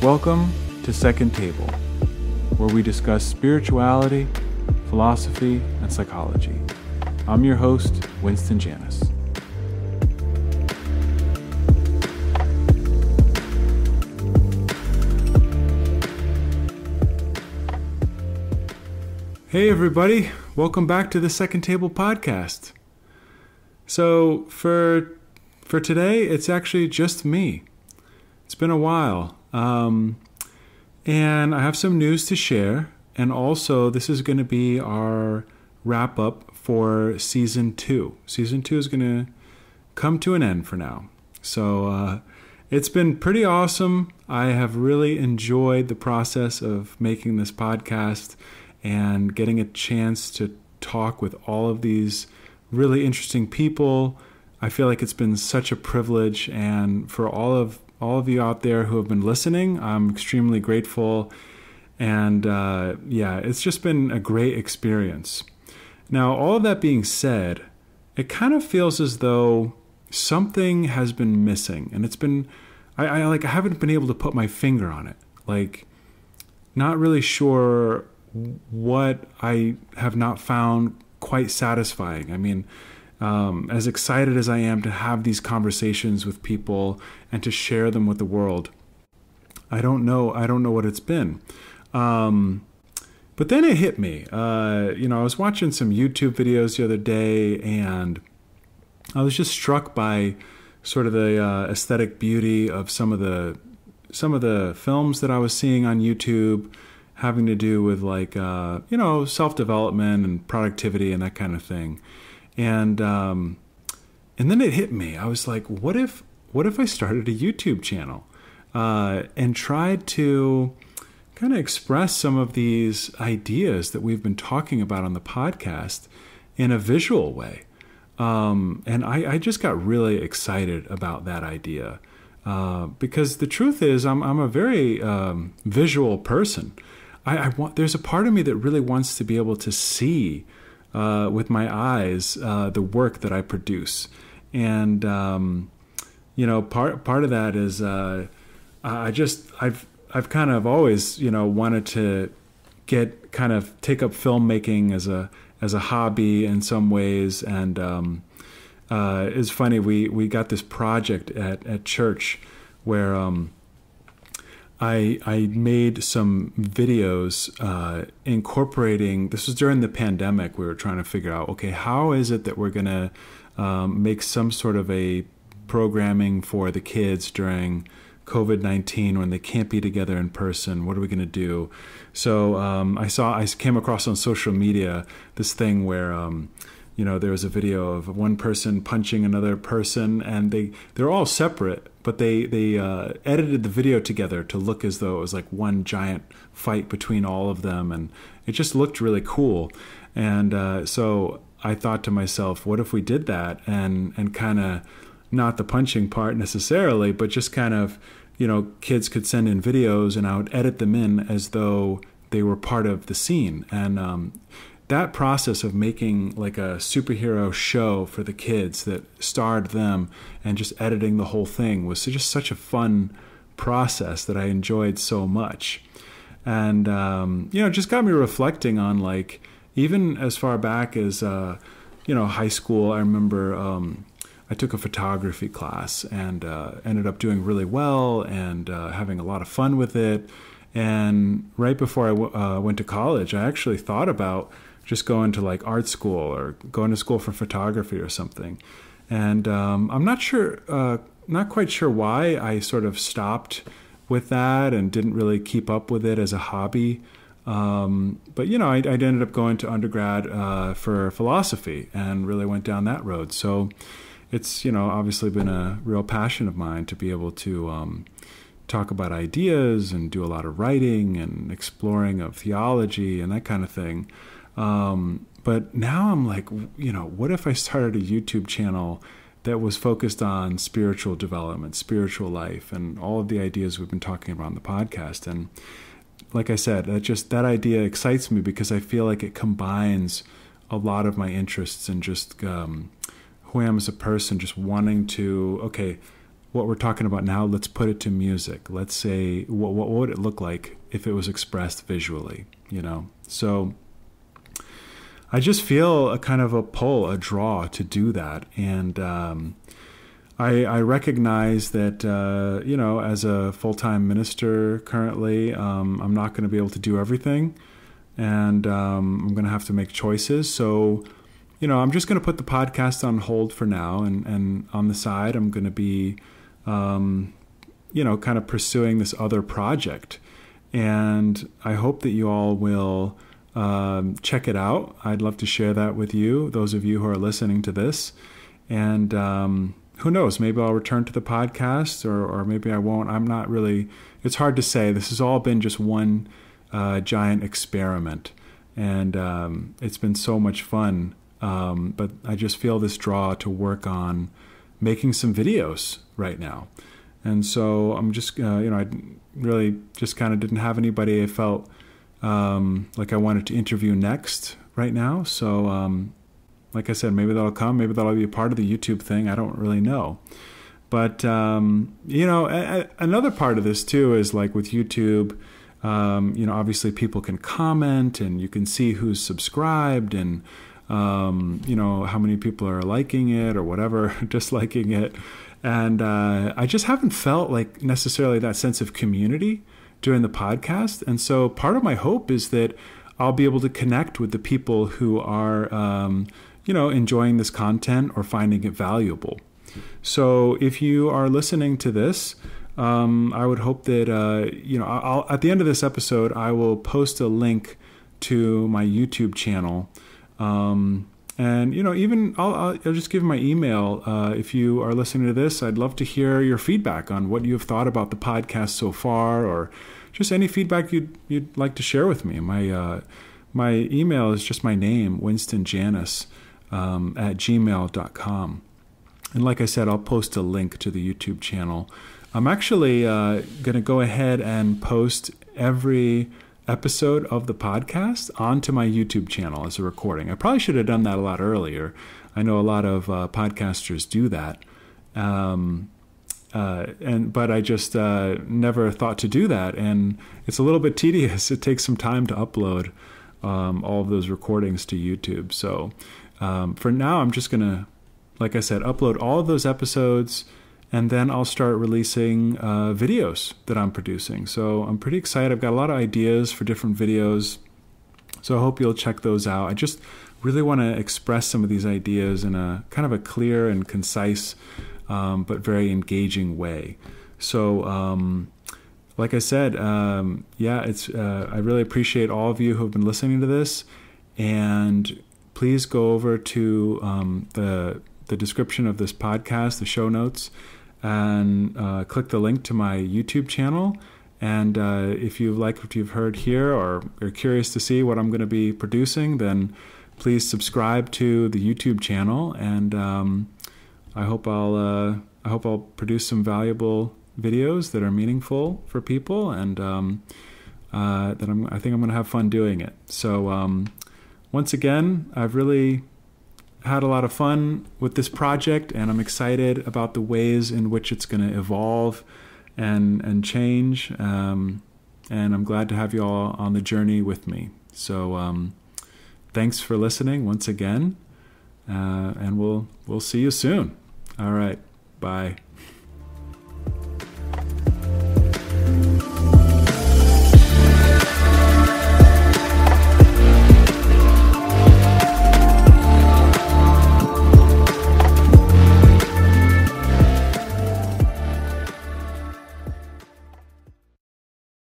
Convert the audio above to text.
Welcome to Second Table, where we discuss spirituality, philosophy, and psychology. I'm your host, Winston Janis. Hey everybody, welcome back to the Second Table podcast. So for today, it's actually just me. It's been a while. And I have some news to share. And also, this is going to be our wrap up for season 2. Season 2 is going to come to an end for now. So it's been pretty awesome. I have really enjoyed the process of making this podcast and getting a chance to talk with all of these really interesting people. I feel like it's been such a privilege, and for all of you out there who have been listening, I'm extremely grateful. And it's just been a great experience. Now, all of that being said, it kind of feels as though something has been missing, and it's been I haven't been able to put my finger on it. Like, not really sure what I have not found quite satisfying. I mean, as excited as I am to have these conversations with people and to share them with the world, I don't know what it's been. But then it hit me. I was watching some YouTube videos the other day, and I was just struck by sort of the aesthetic beauty of some of the films that I was seeing on YouTube, having to do with self-development and productivity and that kind of thing. And then it hit me. I was like, what if I started a YouTube channel and tried to kind of express some of these ideas that we've been talking about on the podcast in a visual way? And I just got really excited about that idea because the truth is I'm a very visual person. There's a part of me that really wants to be able to see with my eyes the work that I produce, and part of that is I've kind of always wanted to take up filmmaking as a hobby in some ways, and it's funny, we got this project at church where I made some videos incorporating, this was during the pandemic, we were trying to figure out, okay, how is it that we're going to make some sort of a programming for the kids during COVID-19 when they can't be together in person? What are we going to do? So I came across on social media this thing where there was a video of one person punching another person, and they're all separate, but they edited the video together to look as though it was like one giant fight between all of them, and it just looked really cool. And so I thought to myself, what if we did that and kind of, not the punching part necessarily, but just kind of, kids could send in videos and I would edit them in as though they were part of the scene. And that process of making like a superhero show for the kids that starred them and just editing the whole thing was just such a fun process that I enjoyed so much. And, it just got me reflecting on, like, even as far back as, high school. I remember I took a photography class and ended up doing really well and having a lot of fun with it. And right before I went to college, I actually thought about just going to like art school or going to school for photography or something. And I'm not quite sure why I sort of stopped with that and didn't really keep up with it as a hobby. But I ended up going to undergrad for philosophy and really went down that road. So it's, obviously been a real passion of mine to be able to talk about ideas and do a lot of writing and exploring of theology and that kind of thing. But now I'm like, what if I started a YouTube channel that was focused on spiritual development, spiritual life, and all of the ideas we've been talking about on the podcast? And like I said, that idea excites me because I feel like it combines a lot of my interests and just who I am as a person, just wanting to, okay, what we're talking about now, let's put it to music. Let's say, what would it look like if it was expressed visually, you know? So I just feel a kind of a pull, a draw to do that. And I recognize that, you know, as a full-time minister currently, I'm not going to be able to do everything. And I'm going to have to make choices. So, you know, I'm just going to put the podcast on hold for now. And on the side, I'm going to be, you know, kind of pursuing this other project. And I hope that you all will check it out. I'd love to share that with you, those of you who are listening to this. And who knows, maybe I'll return to the podcast or maybe I won't. I'm not really, it's hard to say. This has all been just one giant experiment. And it's been so much fun. But I just feel this draw to work on making some videos right now. And so I'm just, you know, I really just kind of didn't have anybody I felt like I wanted to interview next right now. So, like I said, maybe that'll come. Maybe that'll be a part of the YouTube thing. I don't really know. But, you know, another part of this too is like with YouTube, you know, obviously people can comment and you can see who's subscribed and, you know, how many people are liking it or whatever, disliking it. And I just haven't felt like necessarily that sense of community during the podcast. And so part of my hope is that I'll be able to connect with the people who are, you know, enjoying this content or finding it valuable. So if you are listening to this, I would hope that, you know, I'll, at the end of this episode, I will post a link to my YouTube channel. And, you know, even I'll just give my email. If you are listening to this, I'd love to hear your feedback on what you've thought about the podcast so far, or just any feedback you'd like to share with me. My email is just my name, Winston Janis, at gmail.com. And like I said, I'll post a link to the YouTube channel. I'm actually going to go ahead and post every episode of the podcast onto my YouTube channel as a recording. I probably should have done that a lot earlier. I know a lot of podcasters do that. But I just never thought to do that. And it's a little bit tedious. It takes some time to upload all of those recordings to YouTube. So for now, I'm just going to, like I said, upload all of those episodes, and then I'll start releasing videos that I'm producing. So I'm pretty excited. I've got a lot of ideas for different videos. So I hope you'll check those out. I just really want to express some of these ideas in a kind of a clear and concise, but very engaging way. So like I said, yeah, it's I really appreciate all of you who have been listening to this. And please go over to the description of this podcast, the show notes, and click the link to my YouTube channel. And if you like what you've heard here or are curious to see what I'm going to be producing, then please subscribe to the YouTube channel. And I hope I'll produce some valuable videos that are meaningful for people, and I think I'm going to have fun doing it. So once again, I've really had a lot of fun with this project, and I'm excited about the ways in which it's going to evolve and change. And I'm glad to have you all on the journey with me. So thanks for listening once again, and we'll see you soon. All right, bye.